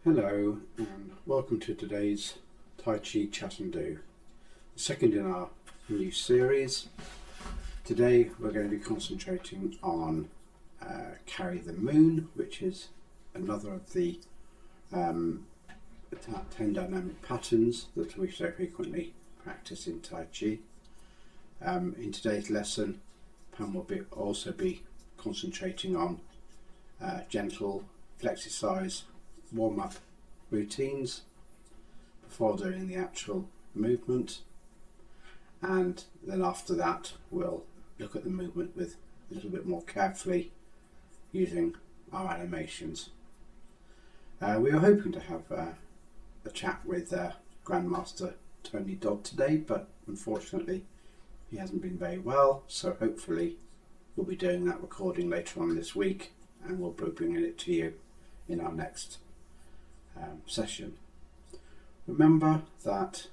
Hello and welcome to today's Tai Chi Chat and Do, the second in our new series. Today we're going to be concentrating on Carry the Moon, which is another of the 10 dynamic patterns that we so frequently practice in Tai Chi. In today's lesson, Pam will also be concentrating on gentle flexercise warm-up routines before doing the actual movement, and then after that we'll look at the movement with a little bit more carefully using our animations. We were hoping to have a chat with Grandmaster Tony Dodd today, but unfortunately he hasn't been very well, so hopefully we'll be doing that recording later on this week and we'll be bringing it to you in our next session. Remember that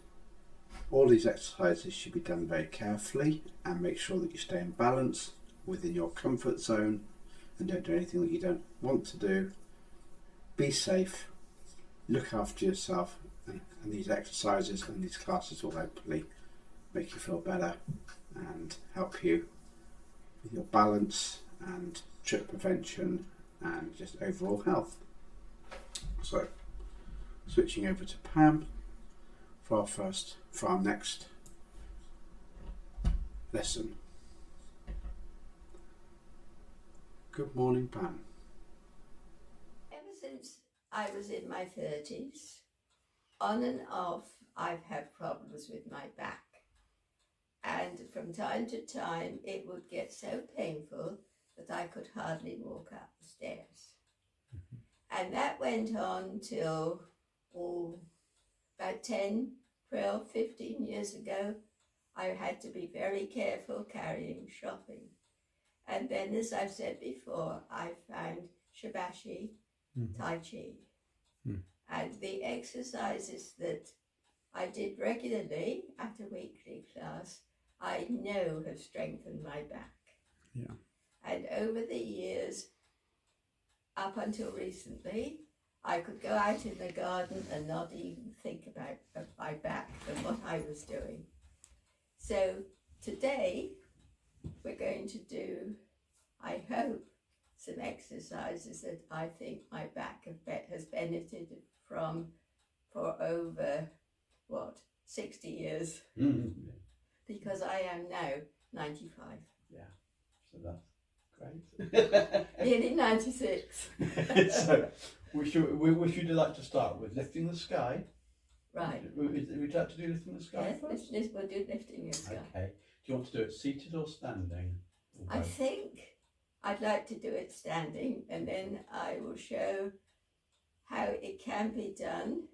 all these exercises should be done very carefully, and make sure that you stay in balance within your comfort zone and don't do anything that you don't want to do. Be safe, look after yourself, and these exercises and these classes will hopefully make you feel better and help you with your balance and trip prevention and just overall health. So, switching over to Pam for our next lesson. Good morning, Pam. Ever since I was in my 30s, on and off, I've had problems with my back. And from time to time, it would get so painful that I could hardly walk up the stairs. And that went on till about 10, 12, 15 years ago. I had to be very careful carrying shopping. And then, as I've said before, I found Shibashi, Tai Chi. And the exercises that I did regularly at a weekly class, I know have strengthened my back. Yeah. And over the years, up until recently, I could go out in the garden and not even think about my back and what I was doing. So today, we're going to do, I hope, some exercises that I think my back has benefited from for over, 60 years? Because I am now 95. Yeah, so that's great. Nearly 96. So, would you like to start with lifting the sky? Right. Would you like to do lifting the sky first? Yes, we'll do lifting the sky. Okay. Do you want to do it seated or standing? Or I both? think I'd like to do it standing, and then I will show how it can be done,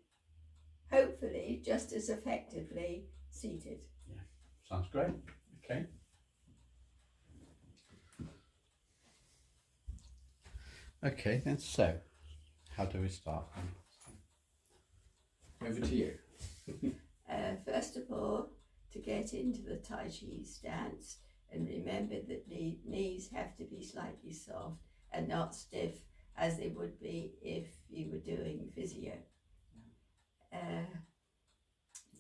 hopefully just as effectively seated. Yeah, sounds great. Okay. Okay, then so, how do we start? Over to you. First of all, to get into the Tai Chi stance, and remember that the knees have to be slightly soft and not stiff as they would be if you were doing physio.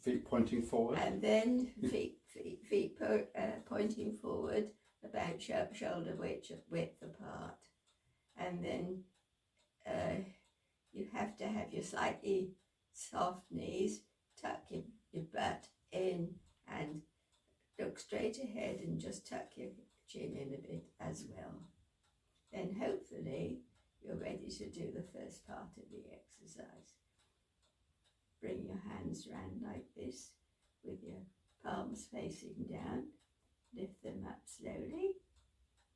Feet pointing forward. And then feet pointing forward about shoulder width apart. And then you have to have your slightly soft knees, tuck your butt in and look straight ahead and just tuck your chin in a bit as well. Then hopefully you're ready to do the first part of the exercise. Bring your hands round like this with your palms facing down. Lift them up slowly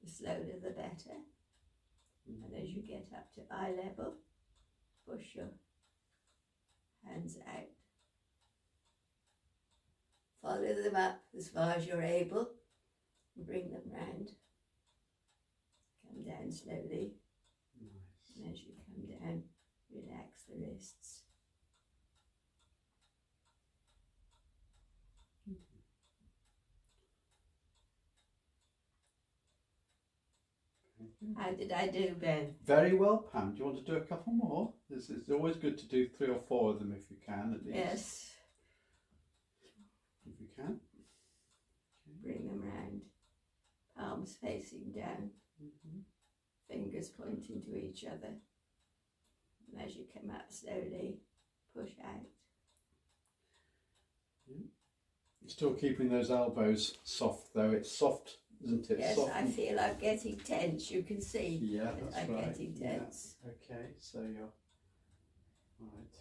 The slower the better. And as you get up to eye level, push your hands out. Follow them up as far as you're able and bring them round. Come down slowly. Nice. And as you come down, relax the wrists. How did I do, Ben? Very well, Pam. Do you want to do a couple more? It's always good to do 3 or 4 of them if you can, at least. Yes. If you can. Bring them round. Palms facing down. Fingers pointing to each other. And as you come up slowly, push out. Still keeping those elbows soft though. It's soft, isn't it? Yes, Soft I feel I'm getting tense. You can see. Yeah, that's I'm right. getting tense. Yeah. Okay, so you're right.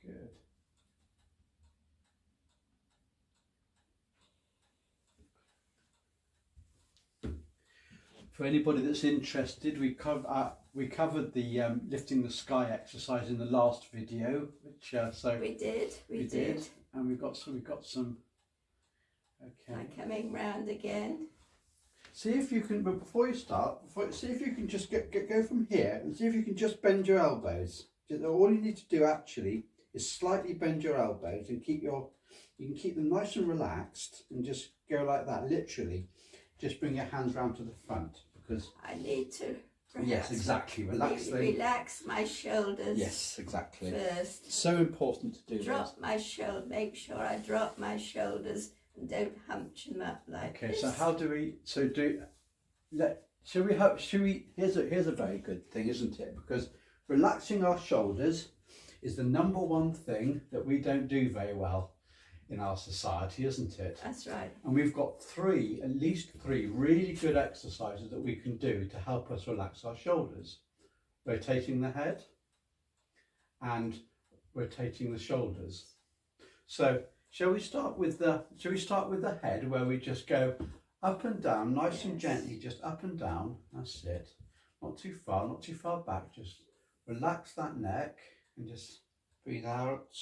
Good. For anybody that's interested, we covered the lifting the sky exercise in the last video, which so We did. and we've got some. Okay. I'm coming round again. See if you can, but before you start, see if you can just go from here and see if you can just bend your elbows. All you need to do actually is slightly bend your elbows and you can keep them nice and relaxed and just go like that, literally. Just bring your hands round to the front because... I need to Yes, exactly. relax my shoulders. Yes, exactly. First. So important to do Drop my shoulder. Make sure I drop my shoulders and don't hunch them up like Okay, this. so how do we... Here's a very good thing, isn't it? Because relaxing our shoulders is the number one thing that we don't do very well in our society, isn't it? That's right. And we've got at least three really good exercises that we can do to help us relax our shoulders. Rotating the head and rotating the shoulders. So shall we start with the head, where we just go up and down, nice and gently, just up and down. That's it. Not too far back. Just relax that neck and just breathe out.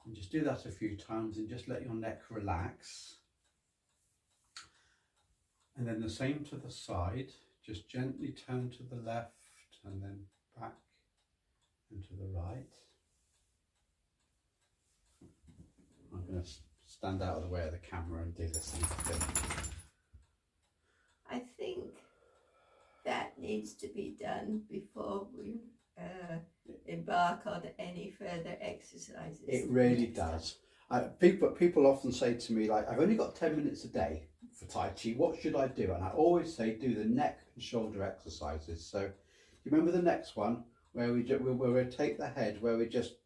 And just do that a few times and just let your neck relax. And then the same to the side. Just gently turn to the left and then back and to the right. I'm going to stand out of the way of the camera and do the same thing. I think that needs to be done before we embark on any further exercises. It really does. People often say to me, like, I've only got 10 minutes a day for Tai Chi, what should I do? And I always say, do the neck and shoulder exercises. So you remember the next one, where we'll rotate the head, where we just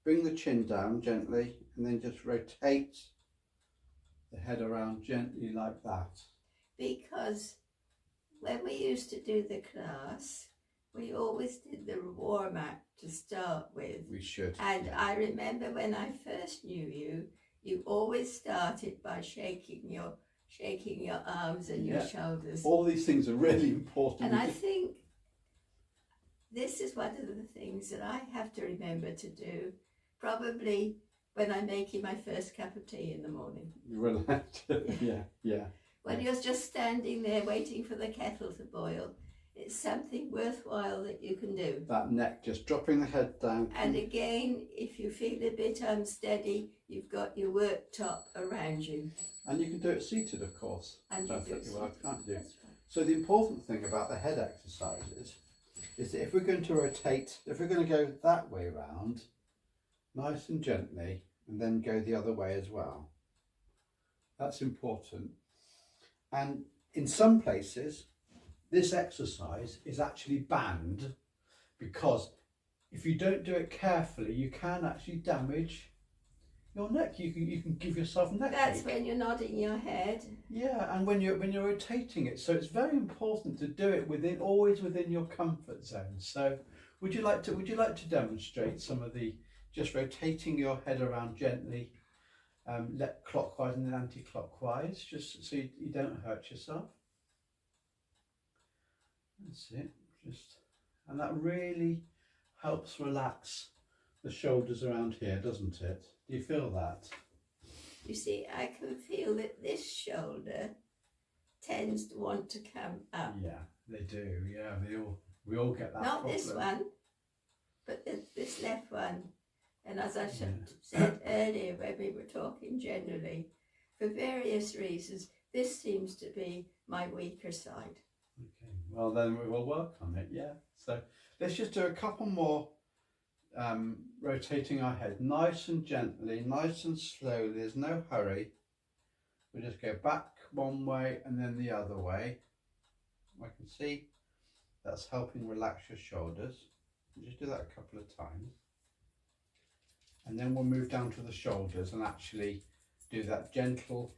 bring the chin down gently and then just rotate the head around gently like that. Because when we used to do the class, we always did the warm-up to start with. We should. And I remember when I first knew you, you always started by shaking your arms and your shoulders. All these things are really important. And I think this is one of the things that I have to remember to do, probably when I'm making my first cup of tea in the morning. Relax. Yeah. When you're just standing there waiting for the kettle to boil, it's something worthwhile that you can do. That neck, just dropping the head down. And again, if you feel a bit unsteady, you've got your worktop around you. And you can do it seated, of course. And perfectly well, can't you? That's right. So the important thing about the head exercises is that if we're going to rotate, if we're going to go that way round, nice and gently, and then go the other way as well. That's important. And in some places, this exercise is actually banned because if you don't do it carefully, you can actually damage your neck. You can give yourself neck That's ache. when you're nodding your head. Yeah, and when you're rotating it, so it's very important to do it always within your comfort zone. So, would you like to demonstrate some of the just rotating your head around gently clockwise and then anti-clockwise, just so you don't hurt yourself. That's it. And that really helps relax the shoulders around here, doesn't it? Do you feel that? You see, I can feel that this shoulder tends to want to come up. Yeah, they do. Yeah, we all get that. Not problem. this one, but this left one. And as I said earlier when we were talking generally, for various reasons, this seems to be my weaker side. Okay, well then we will work on it, yeah. So let's just do a couple more rotating our head nice and gently, nice and slowly, there's no hurry. We'll just go back one way and then the other way. I can see that's helping relax your shoulders. We'll just do that a couple of times. And then we'll move down to the shoulders and actually do that gentle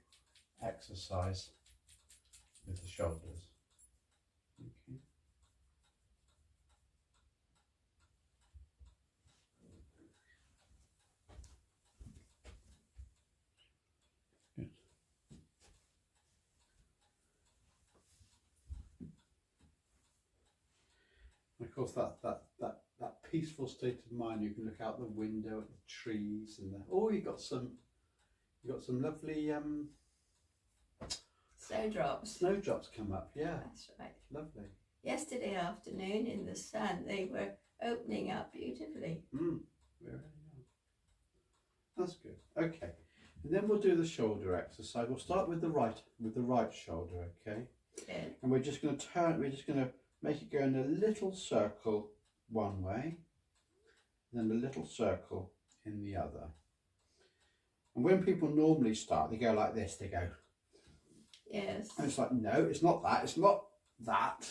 exercise with the shoulders. Okay. Good. And of course that peaceful state of mind, you can look out the window at the trees and you've got some lovely snowdrops come up. Yeah, That's right. Lovely. Yesterday afternoon in the sun, they were opening up beautifully. Very nice. That's good. Okay, and then we'll do the shoulder exercise. We'll start with the right shoulder. Okay. Yeah. And we're just going to turn. We're just going to make it go in a little circle one way, then a little circle in the other. And when people normally start, they go like this. They go. Yes. And it's like, no, it's not that. It's not that.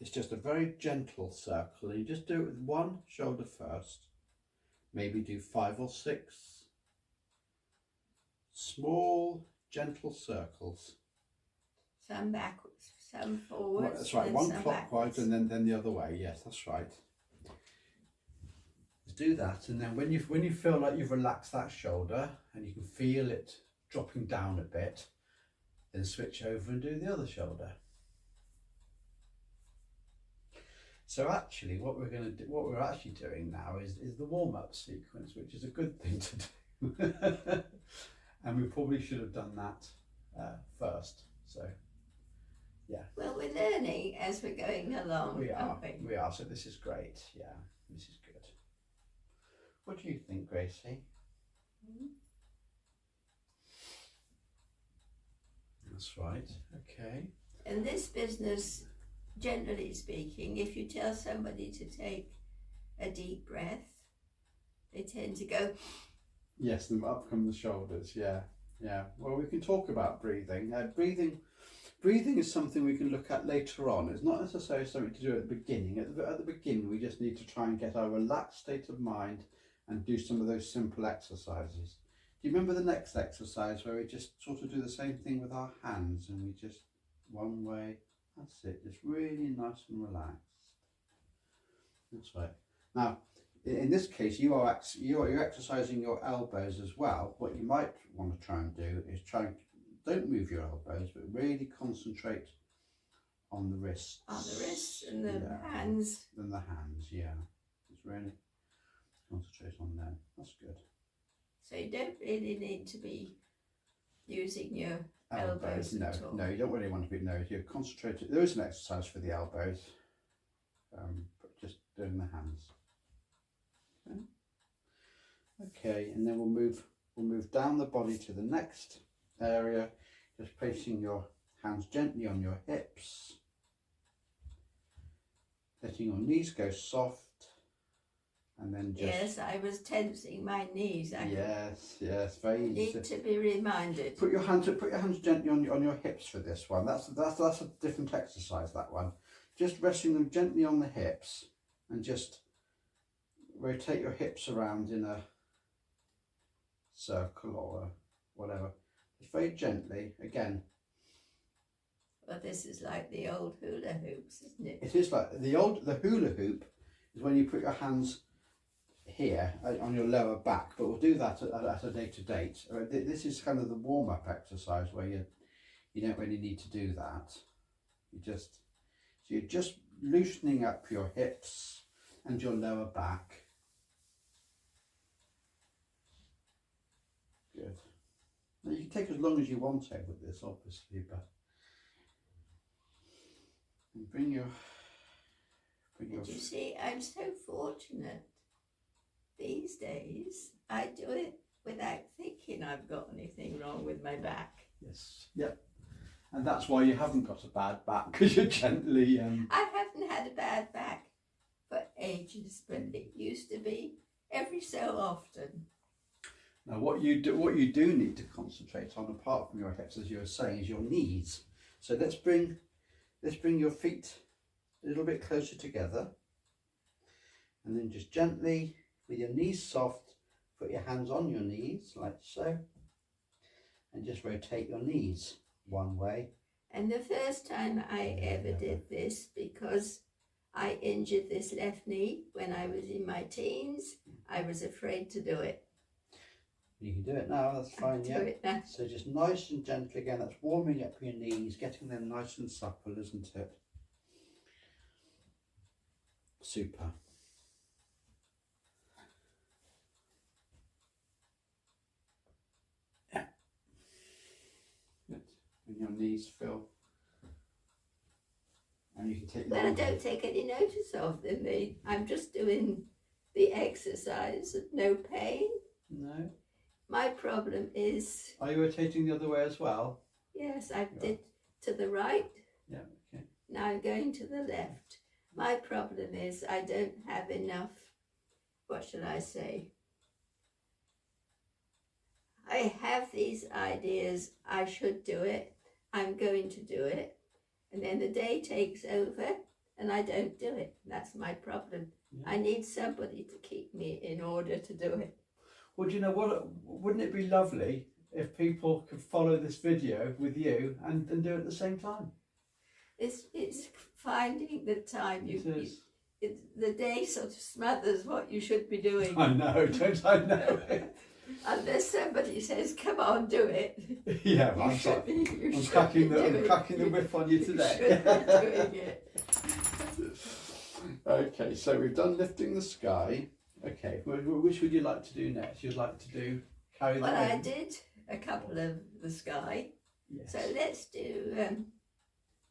It's just a very gentle circle. And you just do it with one shoulder first. Maybe do 5 or 6 small, gentle circles. Some backwards, some forwards. Right, that's right. One clockwise and then the other way. Yes, that's right. Just do that, and then when you feel like you've relaxed that shoulder and you can feel it dropping down a bit, then switch over and do the other shoulder. So actually, what we're actually doing now is the warm-up sequence, which is a good thing to do. And we probably should have done that first. So, yeah. Well, we're learning as we're going along. We are. aren't we? We are. So this is great. Yeah, this is good. What do you think, Gracie? That's right. Okay. In this business, generally speaking, if you tell somebody to take a deep breath, they tend to go. Yes, and up come the shoulders. Yeah, yeah. Well, we can talk about breathing. Breathing is something we can look at later on. It's not necessarily something to do at the beginning. At the beginning, we just need to try and get our relaxed state of mind and do some of those simple exercises. Do you remember the next exercise where we just sort of do the same thing with our hands and we just one way? That's it. Just really nice and relaxed. That's right. Now, in this case, you're exercising your elbows as well. What you might want to try and do is don't move your elbows, but really concentrate on the wrists. On the wrists and the hands. And the hands, yeah. Just really concentrate on them. That's good. So you don't really need to be using your elbows no, at all. no, you don't really want to be. No, you concentrate. There is an exercise for the elbows, but just doing the hands. Okay, and then we'll move down the body to the next area, just placing your hands gently on your hips, letting your knees go soft, and then just Yes, I was tensing my knees. I yes, very easy. need to be reminded. Put your hands gently on your hips for this one. That's a different exercise. That one, just resting them gently on the hips, and just rotate your hips around in a circle or whatever. Just very gently. Again. Well, this is like the old hula hoops, isn't it? It is like the hula hoop is when you put your hands here on your lower back, but we'll do that at a later date. This is kind of the warm-up exercise where you don't really need to do that. You're just loosening up your hips and your lower back. Good. Now you can take as long as you want over with this, obviously, but bring your. But you see, I'm so fortunate. These days, I do it without thinking I've got anything wrong with my back. Yes. Yep. And that's why you haven't got a bad back, because you're gently. I haven't had a bad back for ages, but it used to be every so often. Now, what you do need to concentrate on, apart from your hips, as you were saying, is your knees. So let's bring your feet a little bit closer together, and then just gently, with your knees soft, put your hands on your knees like so, and just rotate your knees one way. And the first time I ever did this, because I injured this left knee when I was in my teens, I was afraid to do it. You can do it now, that's fine, yeah. Do it now. So just nice and gentle again, that's warming up your knees, getting them nice and supple, isn't it? Super. Yeah. Good. And your knees feel. And you can take. Well, I don't take any notice of them. I'm just doing the exercise at no pain. No. My problem is. Are you rotating the other way as well? Yes, I did to the right. Yeah. Okay. Now I'm going to the left. My problem is I don't have enough, what should I say? I have these ideas, I should do it, I'm going to do it, and then the day takes over and I don't do it. That's my problem. Yeah. I need somebody to keep me in order to do it. Well, do you know what? Wouldn't it be lovely if people could follow this video with you and do it at the same time? It's finding the time. The day sort of smothers what you should be doing. I know, don't I know it? Unless somebody says, "Come on, do it." Yeah, well, I'm cracking the whip on you today. You should be doing it. Okay, so we've done lifting the sky. Okay, which would you like to do next? You'd like to do carry the moon? Well, I did a couple of the sky. Yes. So let's do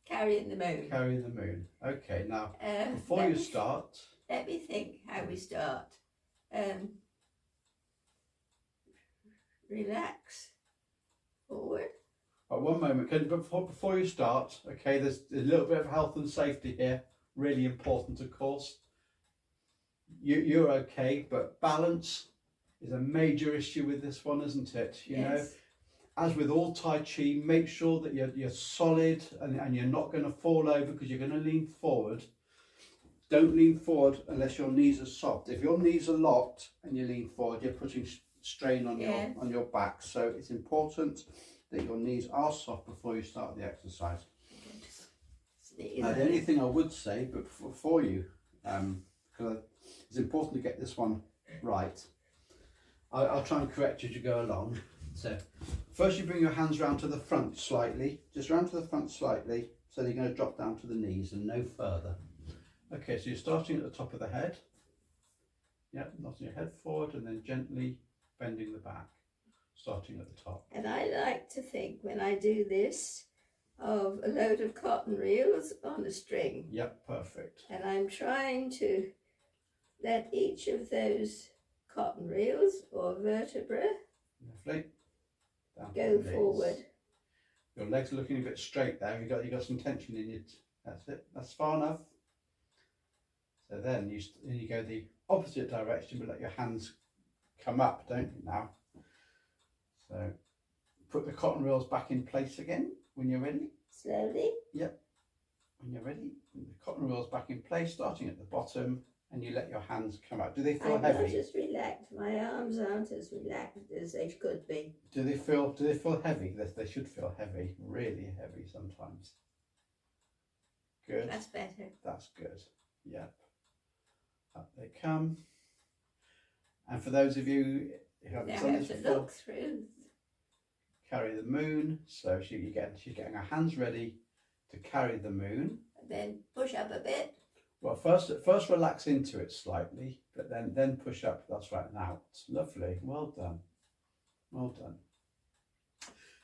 carrying the moon. Carrying the moon. Okay, now before you start, let me think how we start. Relax. Forward. One moment. Before you start, okay, there's a little bit of health and safety here. Really important, of course. You're okay, but balance is a major issue with this one, isn't it? You know, as with all Tai Chi, make sure that you're solid and you're not going to fall over because you're going to lean forward. Don't lean forward unless your knees are soft. If your knees are locked and you lean forward, you're putting strain on your back. So it's important that your knees are soft before you start the exercise. Now, the only thing I would say, but for you, because it's important to get this one right, I'll try and correct you as you go along. So first you bring your hands round to the front slightly, just round to the front slightly, so you're going to drop down to the knees and no further. Okay, so you're starting at the top of the head. Yep, nodding your head forward and then gently bending the back, starting at the top. And I like to think when I do this of a load of cotton reels on a string. Yep, perfect. And I'm trying to let each of those cotton reels or vertebra go forward. Your legs are looking a bit straight there. You got some tension in it. That's it. That's far enough. So then you go the opposite direction, but let your hands come up, don't you now? So put the cotton reels back in place again when you're ready. Slowly. Yep. When you're ready, put the cotton reels back in place, starting at the bottom, and you let your hands come out. Do they feel heavy? I'm just relaxed. My arms aren't as relaxed as they could be. Do they feel heavy? They should feel heavy, really heavy sometimes. Good. That's better. That's good. Yep. Up they come. And for those of you who haven't Now I done have this to before, look through. carry the moon. So she's getting her hands ready to carry the moon. Then push up a bit. Well, first relax into it slightly, but then push up. That's right. Now, it's lovely. Well done. Well done.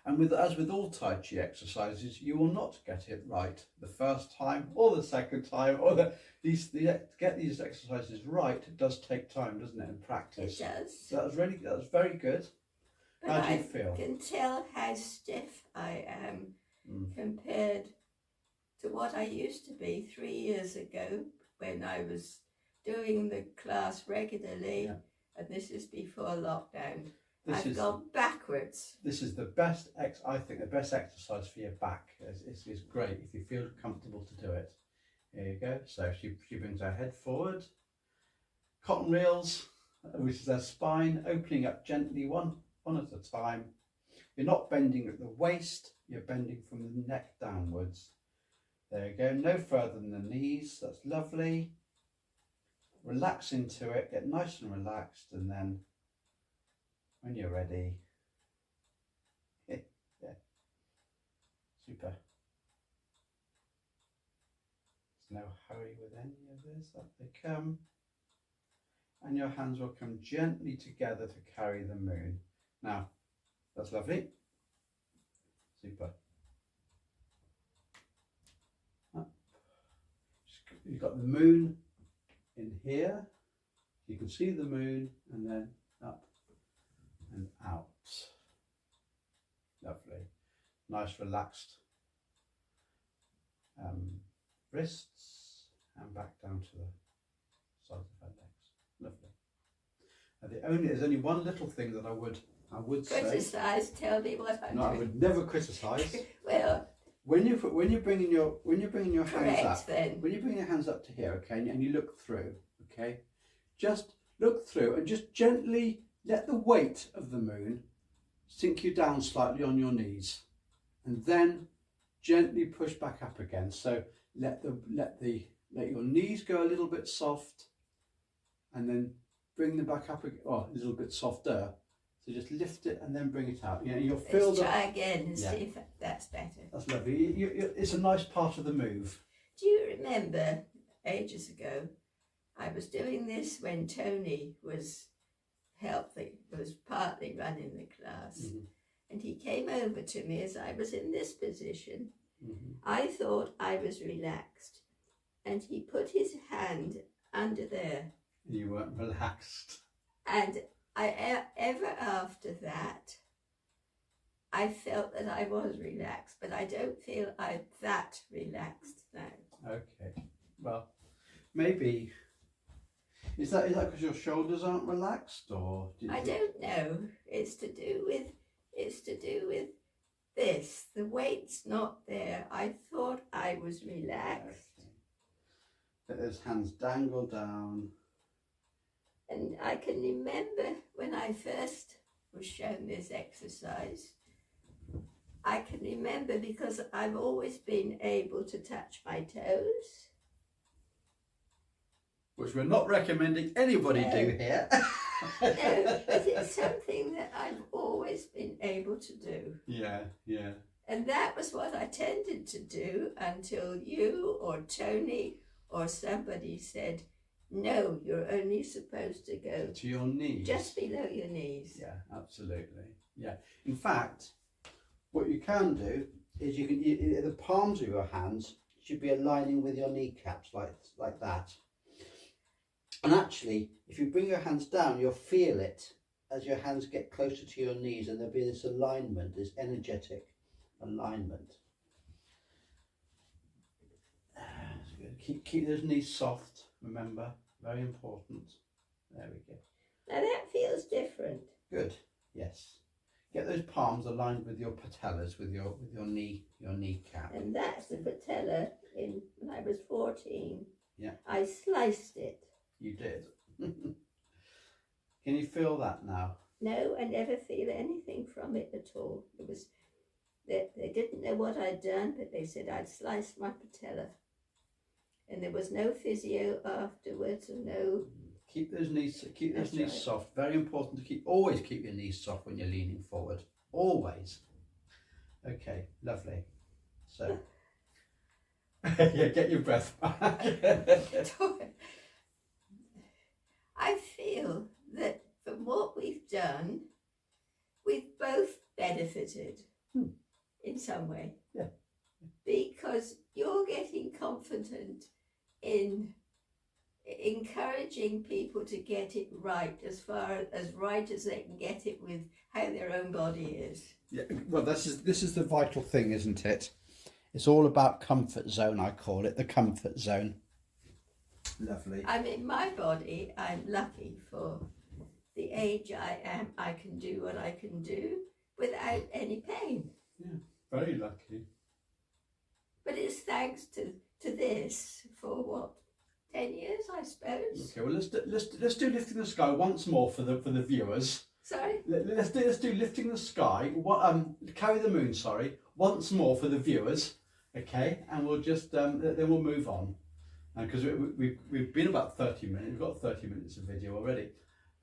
And as with all Tai Chi exercises, you will not get it right the first time or the second time, or to get these exercises right. It does take time, doesn't it, in practice? It does. So that was very good. But How do you I feel? can tell how stiff I am compared to what I used to be 3 years ago when I was doing the class regularly, Yeah. and this is before lockdown. This I've gone backwards. This is the best I think the best exercise for your back. Is great if you feel comfortable to do it. Here you go. So she brings her head forward. Cotton reels, which is her spine, opening up gently one at a time. You're not bending at the waist, you're bending from the neck downwards. There you go, no further than the knees. That's lovely. Relax into it, get nice and relaxed, and then when you're ready, yeah, super. There's no hurry with any of this. Up they come, and your hands will come gently together to carry the moon. Now, that's lovely. Super. Up. You've got the moon in here. You can see the moon, and then up and out. Lovely. Nice relaxed wrists, and back down to the sides of her legs. Lovely. There's only one little thing that I would say. Criticise, tell me what I'm No, I doing. would never criticise. Well, When you're bringing your hands correct up, then. when you bring your hands up to here, okay, and you look through, okay, just look through and just gently let the weight of the moon sink you down slightly on your knees, and then gently push back up again. So let your knees go a little bit soft, and then bring them back up again, a little bit softer. So just lift it and then bring it out. You'll feel Let's try again and Yeah. see if that's better. That's lovely. It's a nice part of the move. Do you remember ages ago, I was doing this when Tony was partly running the class, and he came over to me as I was in this position. I thought I was relaxed, and he put his hand under there, You weren't relaxed. and ever after that I felt that I was relaxed, but I don't feel I'm that relaxed now. Okay. Well, maybe is that because your shoulders aren't relaxed, or I don't know. It's to do with this. The weight's not there. I thought I was relaxed. Okay. Let those hands dangle down. And I can remember when I first was shown this exercise, I can remember because I've always been able to touch my toes. Which we're not recommending anybody do here. No, but it's something that I've always been able to do. Yeah. And that was what I tended to do until you or Tony or somebody said, no, you're only supposed to go To your knees. just below your knees. Yeah, absolutely. Yeah. In fact, what you can do is the palms of your hands should be aligning with your kneecaps like that. And actually, if you bring your hands down, you'll feel it as your hands get closer to your knees, and there'll be this alignment, this energetic alignment. That's good. Keep those knees soft, remember, very important. There we go. Now that feels different. Good. Yes. Get those palms aligned with your patellas, with your kneecap. And that's the patella when I was 14. Yeah. I sliced it. You did. Can you feel that now? No, I never feel anything from it at all. It was they didn't know what I'd done, but they said I'd sliced my patella. And there was no physio afterwards, and no Keep those knees That's right. soft. Very important to always keep your knees soft when you're leaning forward. Always. Okay, lovely. So yeah, get your breath back. I feel that from what we've done, we've both benefited in some way. Yeah. Because you're getting confident in encouraging people to get it right, as far as right as they can get it with how their own body is. Yeah, well, this is the vital thing, isn't it? It's all about comfort zone, I call it, the comfort zone. Lovely. I mean, my body, I'm lucky for the age I am. I can do what I can do without any pain. Yeah, very lucky. But it's thanks to this for what, 10 years, I suppose. Okay, well let's do lifting the sky once more for the viewers. Sorry. Let's do lifting the sky. Carry the moon. Sorry, once more for the viewers. Okay, and we'll just then we'll move on, because we've been about 30 minutes. We've got 30 minutes of video already.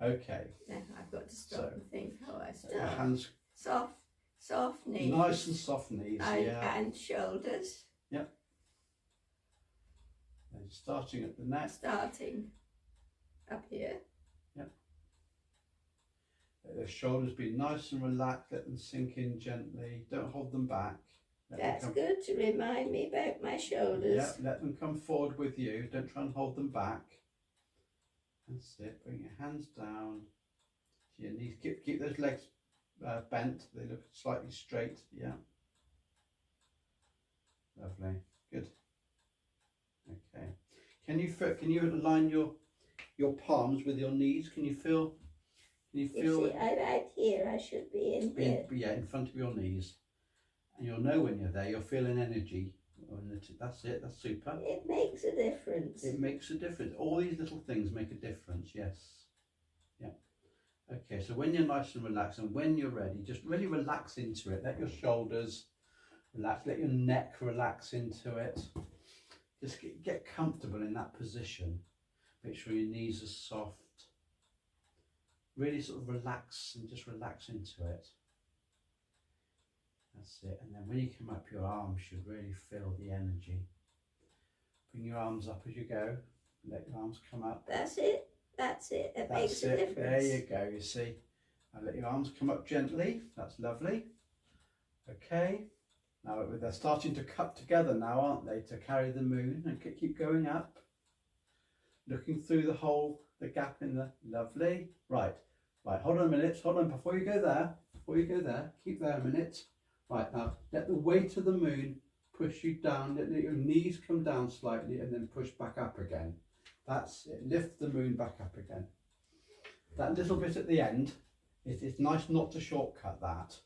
Okay. Then I've got to stop and think how I start. Hands Soft knees. nice and soft knees. Yeah. And shoulders. Yep. And starting at the neck. Starting up here. Yep. Let the shoulders be nice and relaxed. Let them sink in gently. Don't hold them back. That's good to remind me about my shoulders. Yeah, let them come forward with you. Don't try and hold them back. That's it. Bring your hands down to your knees. Keep those legs bent. They look slightly straight. Yeah. Lovely. Good. Okay. Can you align your palms with your knees? Can you feel? You see, I'm out here. I should be in here. Yeah, in front of your knees. And you'll know when you're there. You're feeling energy. That's it. That's super. It makes a difference. It makes a difference. All these little things make a difference. Yes. Yeah. Okay. So when you're nice and relaxed, and when you're ready, just really relax into it. Let your shoulders relax. Let your neck relax into it. Just get comfortable in that position. Make sure your knees are soft. Really sort of relax and just relax into it. That's it. And then when you come up, your arms should really feel the energy. Bring your arms up as you go. Let your arms come up. That's it. That's it. It makes a difference. There you go, you see. And let your arms come up gently. That's lovely. Okay. Now they're starting to cut together now, aren't they, to carry the moon, and keep going up. Looking through the gap in the, lovely. Right, hold on a minute, before you go there, keep there a minute. Right, now let the weight of the moon push you down, let your knees come down slightly and then push back up again. That's it, lift the moon back up again. That little bit at the end, it's nice not to shortcut that.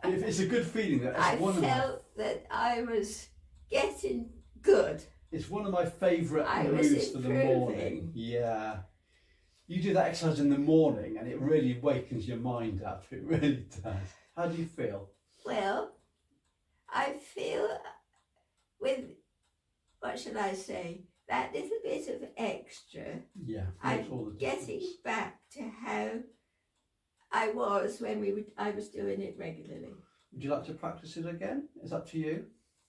It's a good feeling. I felt that I was getting good. It's one of my favourite moves for the morning. Yeah. You do that exercise in the morning and it really wakens your mind up. It really does. How do you feel? Well, I feel with, what should I say, that little bit of extra. Yeah. I'm getting back to how I was when I was doing it regularly. Would you like to practice it again? It's up to you.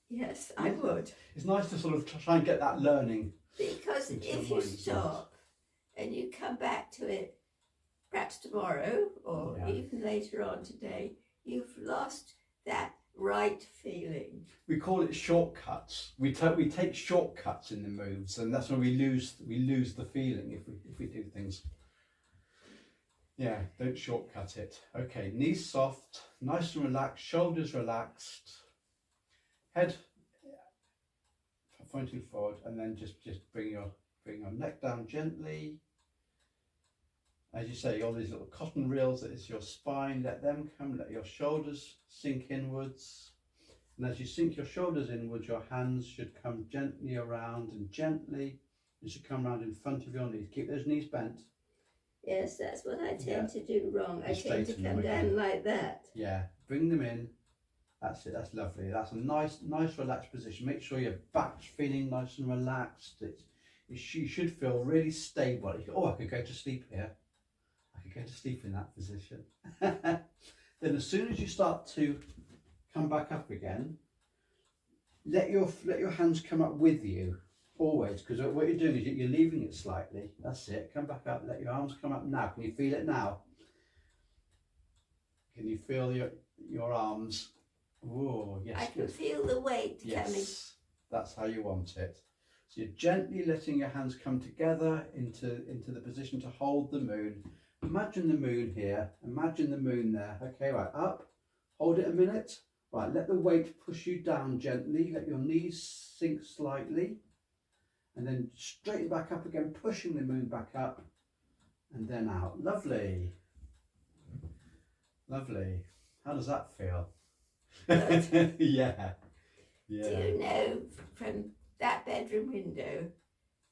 Yes, I would. It's nice to sort of try and get that learning. Because if you stop and you come back to it perhaps tomorrow or even later on today, you've lost that right feeling. We call it shortcuts. We take shortcuts in the moves, and that's when we lose the feeling if we do things. Yeah, don't shortcut it. Okay, knees soft, nice and relaxed, shoulders relaxed, head pointing forward, and then just bring your neck down gently. As you say, all these little cotton reels, that is your spine, let them come, let your shoulders sink inwards. And as you sink your shoulders inwards, your hands should come gently around, and gently it should come around in front of your knees. Keep those knees bent. Yes, that's what I tend to do wrong. I tend to come down like that. Yeah, bring them in. That's it, that's lovely. That's a nice relaxed position. Make sure your back's feeling nice and relaxed. You should feel really stable. Oh, I could go to sleep here. I could go to sleep in that position. Then as soon as you start to come back up again, let your hands come up with you always, because what you're doing is you're leaving it slightly. That's it. Come back up. Let your arms come up now. Can you feel it now? Can you feel your arms? Oh, yes. I can feel the weight coming. Yes, that's how you want it. So you're gently letting your hands come together into the position to hold the moon. Imagine the moon here. Imagine the moon there. Okay, right, up. Hold it a minute. Right, let the weight push you down gently. Let your knees sink slightly. And then straighten back up again, pushing the moon back up. And then out. Lovely. Lovely. How does that feel? Yeah. Yeah. Do you know, from that bedroom window,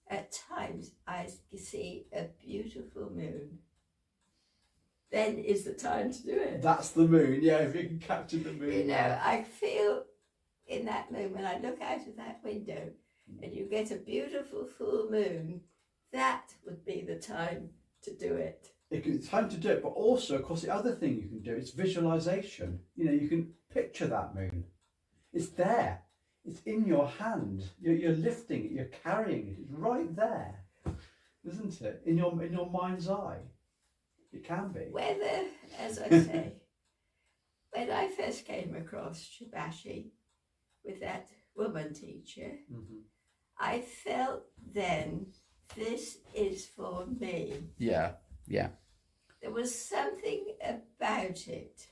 at times I see a beautiful moon. Then is the time to do it. That's the moon, yeah, if you can capture the moon. You know, I feel in that moment, I look out of that window and you get a beautiful full moon, that would be the time to do it. It's time to do it, but also, of course, the other thing you can do is visualization. You know, you can picture that moon. It's there. It's in your hand. You're lifting it. You're carrying it. It's right there, isn't it? In your mind's eye. It can be. Whether, as I say, when I first came across Shibashi with that woman teacher, I felt then, this is for me. Yeah. There was something about it,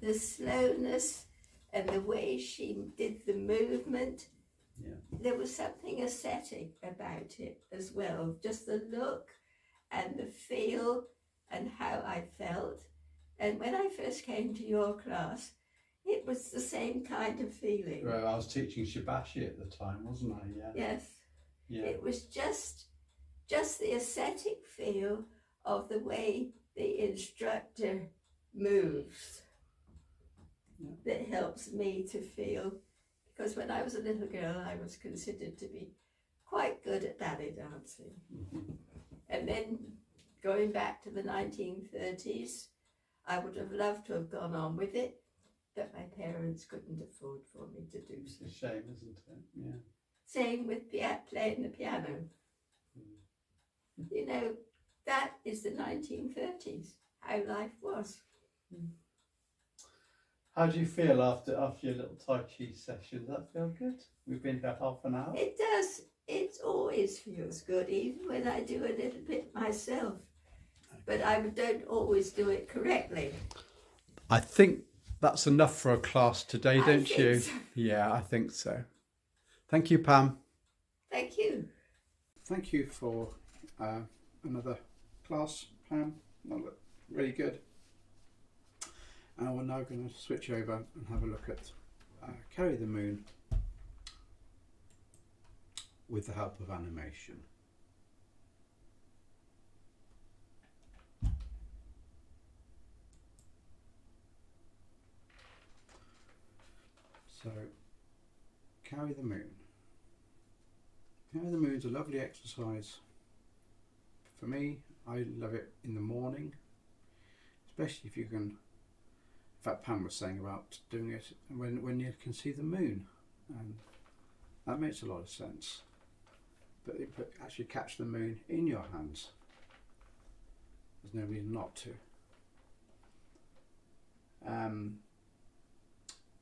the slowness and the way she did the movement. Yeah. There was something ascetic about it as well, just the look and the feel and how I felt. And when I first came to your class, it was the same kind of feeling. Well, I was teaching Shibashi at the time, wasn't I? Yeah. Yes. Yeah. It was just the ascetic feel of the way the instructor moves that helps me to feel. Because when I was a little girl, I was considered to be quite good at ballet dancing. And then going back to the 1930s, I would have loved to have gone on with it, but my parents couldn't afford for me to do so. It's a shame, isn't it? Yeah. Same with playing the piano. You know, that is the 1930s, how life was. How do you feel after your little Tai Chi session? Does that feel good? We've been here half an hour. It does. It always feels good, even when I do a little bit myself. But I don't always do it correctly. I think that's enough for a class today, don't you? So. Yeah, I think so. Thank you, Pam. Thank you. Thank you for another class, Pam. That looked really good. And we're now going to switch over and have a look at Carry the Moon with the help of animation. So, Carry the Moon. Carry the Moon's a lovely exercise. For me, I love it in the morning, especially if you can. In fact, Pam was saying about doing it when you can see the moon, and that makes a lot of sense. But you actually catch the moon in your hands. There's no reason not to.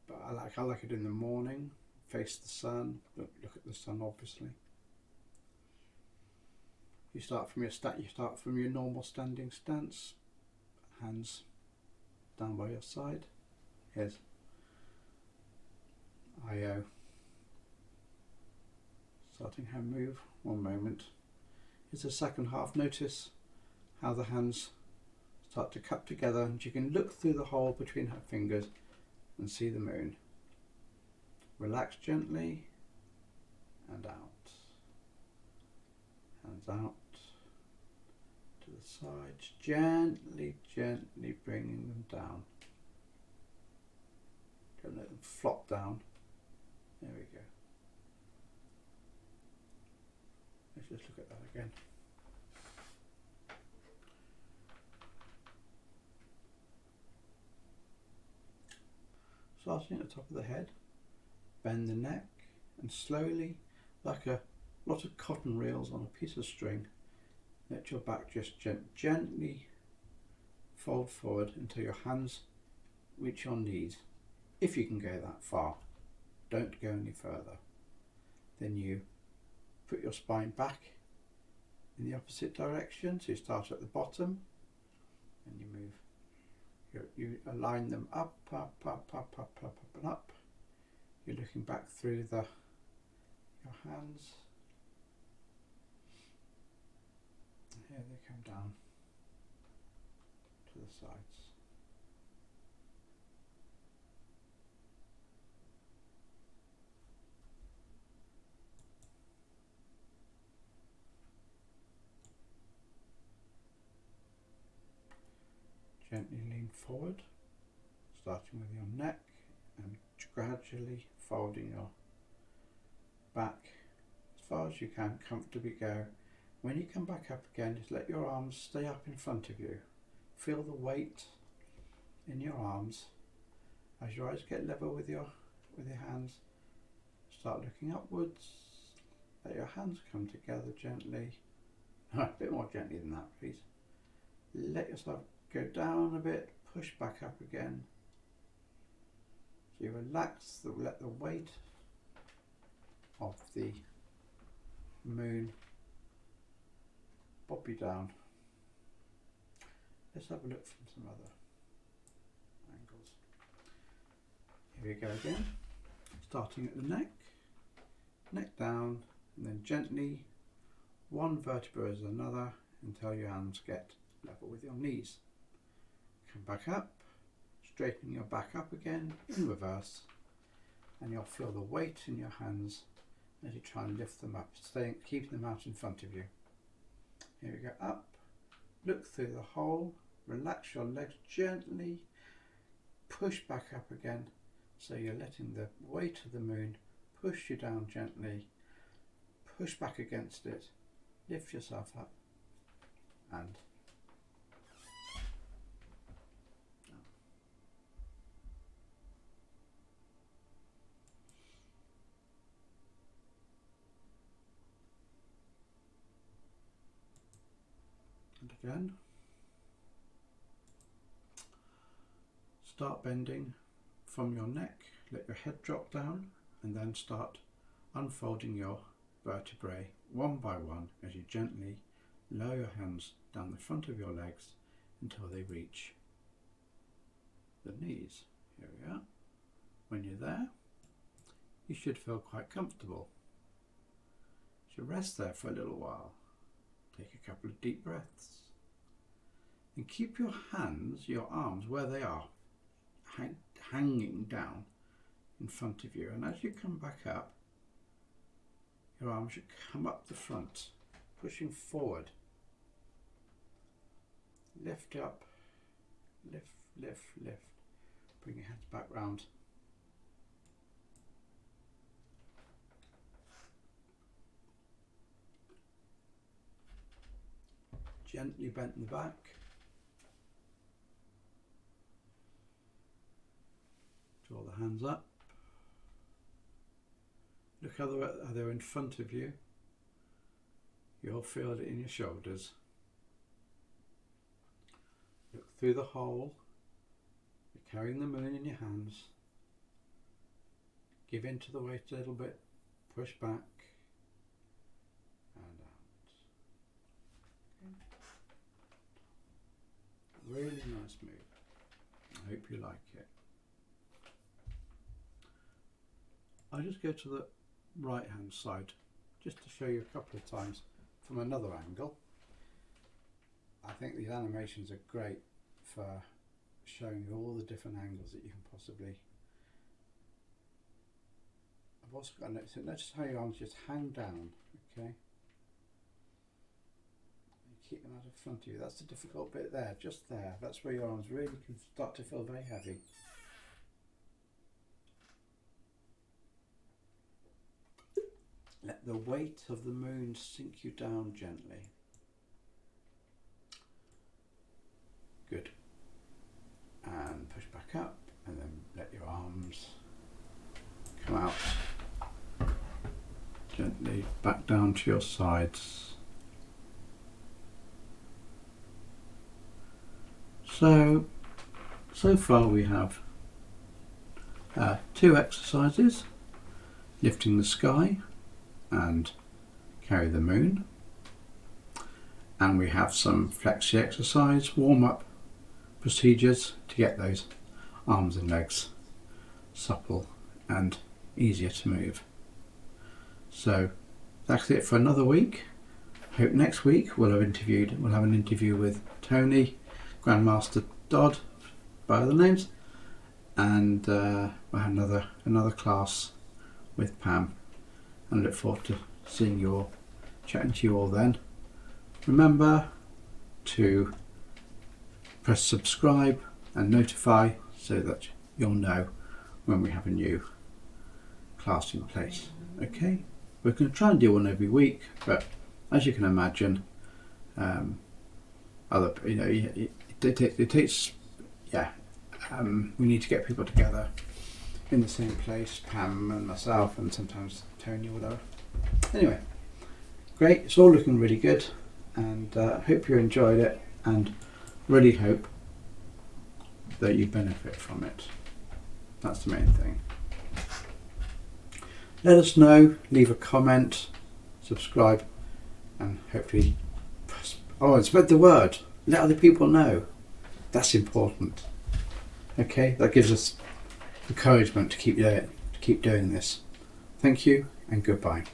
But I like it in the morning. Face the sun. Look at the sun, obviously. You start from your normal standing stance. Hands down by your side. Here's IO. Starting hand move. One moment. Here's the second half. Notice how the hands start to cup together, and you can look through the hole between her fingers and see the moon. Relax gently and out. Hands out to the sides, gently bringing them down. Don't let them flop down. There we go. Let's just look at that again. Starting at the top of the head, bend the neck, and slowly, like a lot of cotton reels on a piece of string, let your back just gently fold forward until your hands reach your knees. If you can go that far, don't go any further. Then you put your spine back in the opposite direction, so you start at the bottom and you move. You align them up, up, up, up, up, up, up and up. You're looking back through your hands. And here they come down to the sides. Gently lean forward, starting with your neck and gradually folding your back as far as you can, comfortably go. When you come back up again, just let your arms stay up in front of you. Feel the weight in your arms. As your eyes get level with your hands, start looking upwards. Let your hands come together gently. A bit more gently than that, please. Let yourself go down a bit, push back up again. So you relax, let the weight of the moon bob you down. Let's have a look from some other angles. Here we go again. Starting at the neck down, and then gently, one vertebra as another, until your hands get level with your knees. Come back up, straightening your back up again in reverse, and you'll feel the weight in your hands as you try and lift them up, keeping them out in front of you. Here we go, up, look through the hole, relax your legs gently, push back up again, so you're letting the weight of the moon push you down gently, push back against it, lift yourself up, and again. Start bending from your neck, let your head drop down, and then start unfolding your vertebrae one by one as you gently lower your hands down the front of your legs until they reach the knees. Here we are. When you're there, you should feel quite comfortable. So rest there for a little while. Take a couple of deep breaths. And keep your hands, your arms, where they are, hanging down in front of you. And as you come back up, your arms should come up the front, pushing forward. Lift up, lift, lift, lift. Bring your hands back round. Gently bend the back. Draw the hands up. Look how they're in front of you. You'll feel it in your shoulders. Look through the hole. You're carrying the moon in your hands. Give in to the weight a little bit. Push back. And out. Really nice move. I hope you like it. I'll just go to the right hand side just to show you a couple of times from another angle. I think these animations are great for showing you all the different angles that you can possibly. I've also got to notice how your arms just hang down, okay? You keep them out in front of you. That's the difficult bit there, just there. That's where your arms really can start to feel very heavy. Let let the weight of the moon sink you down gently. Good. And push back up, and then let your arms come out gently back down to your sides. So far we have 2 exercises: lifting the sky and carry the moon, and we have some flexi exercise warm-up procedures to get those arms and legs supple and easier to move. So that's it for another week. Hope next week we'll have an interview with Tony, Grandmaster Dodd by other names, and we'll have another class with Pam, and look forward to chatting to you all then. Remember to press subscribe and notify so that you'll know when we have a new class in place. Okay, we're going to try and do one every week, but as you can imagine, it takes we need to get people together in the same place, Pam and myself, and sometimes Tony or whatever. Anyway, great, it's all looking really good, and hope you enjoyed it, and really hope that you benefit from it. That's the main thing. Let us know, leave a comment, subscribe, and hopefully spread the word. Let other people know. That's important. Okay, that gives us encouragement to keep doing this. Thank you and goodbye.